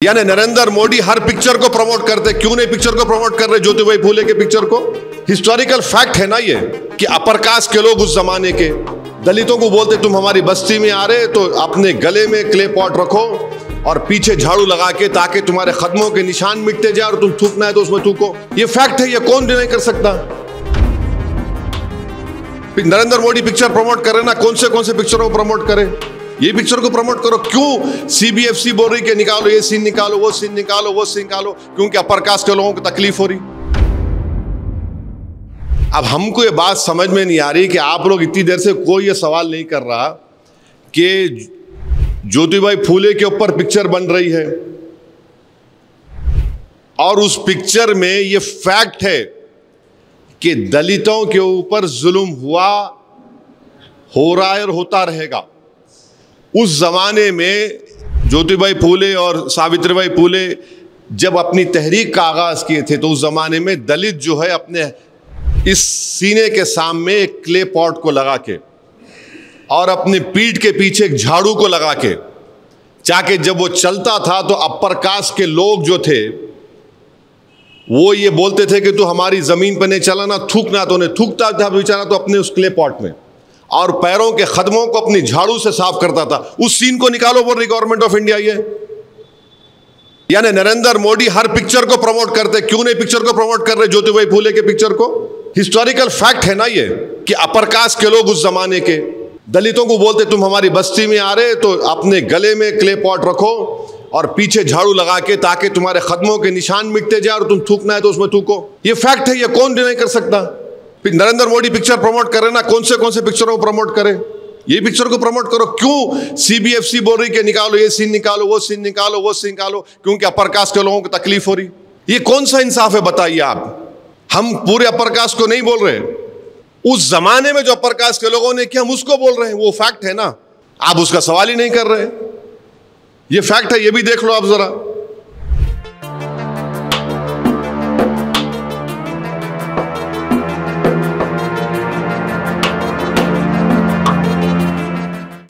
यानी नरेंद्र मोदी हर पिक्चर को प्रमोट करते, क्यों नहीं पिक्चर को प्रमोट कर रहे ज्योतिबाई फूले के पिक्चर को? हिस्टोरिकल फैक्ट है ना ये कि अपर कास्ट के लोग उस जमाने के दलितों को बोलते तुम हमारी बस्ती में आ रहे तो अपने गले में क्ले पॉट रखो और पीछे झाड़ू लगा के ताकि तुम्हारे कदमों के निशान मिटते जाए और तुम थूकना है तो उसमें थूको। ये फैक्ट है, ये कौन डिनाई कर सकता? नरेंद्र मोदी पिक्चर प्रमोट करे ना, कौन से पिक्चरों को प्रमोट करे? ये पिक्चर को प्रमोट करो। क्यों सीबीएफसी बोल रही कि निकालो ये सीन निकालो, वो सीन निकालो, वो सीन निकालो? क्योंकि अपर कास्ट के लोगों को तकलीफ हो रही। अब हमको ये बात समझ में नहीं आ रही कि आप लोग इतनी देर से कोई ये सवाल नहीं कर रहा कि ज्योतिबाई फूले के ऊपर पिक्चर बन रही है और उस पिक्चर में ये फैक्ट है कि दलितों के ऊपर जुल्म हुआ, हो रहा है और होता रहेगा। उस जमाने में ज्योतिबाई फूले और सावित्रीबाई फूले जब अपनी तहरीक का आगाज किए थे तो उस जमाने में दलित जो है अपने इस सीने के सामने एक क्ले पॉट को लगा के और अपनी पीठ के पीछे एक झाड़ू को लगा के चाके जब वो चलता था तो अपर कास्ट के लोग जो थे वो ये बोलते थे कि तू हमारी जमीन पर नहीं चला ना, थूकना तो नहीं थूकता था बेचारा तो अपने उस क्ले पॉट में और पैरों के कदमों को अपनी झाड़ू से साफ करता था। उस सीन को निकालो बोल रही गवर्नमेंट ऑफ इंडिया ये। यानी नरेंद्र मोदी हर पिक्चर को प्रमोट करते, क्यों नहीं पिक्चर को प्रमोट कर रहे ज्योतिबाई फूले के पिक्चर को? हिस्टोरिकल फैक्ट है ना ये कि अपर कास्ट के लोग उस जमाने के दलितों को बोलते तुम हमारी बस्ती में आ रहे तो अपने गले में क्ले पॉट रखो और पीछे झाड़ू लगा के ताकि तुम्हारे कदमों के निशान मिटते जाए और तुम थूकना है तो उसमें थूको। ये फैक्ट है, ये कौन डिनाई कर सकता? नरेंद्र मोदी पिक्चर प्रमोट करे ना, कौन से पिक्चरों को प्रमोट करे? ये पिक्चर को प्रमोट करो। क्यों सीबीएफसी बोल रही कि निकालो ये सीन निकालो, वो सीन निकालो, वो सीन निकालो? क्योंकि अपर कास्ट के लोगों को तकलीफ हो रही। ये कौन सा इंसाफ है बताइए आप? हम पूरे अपर कास्ट को नहीं बोल रहे, उस जमाने में जो अपर कास्ट के लोगों ने किया हम उसको बोल रहे हैं। वो फैक्ट है ना, आप उसका सवाल ही नहीं कर रहे। ये फैक्ट है, ये भी देख लो आप जरा।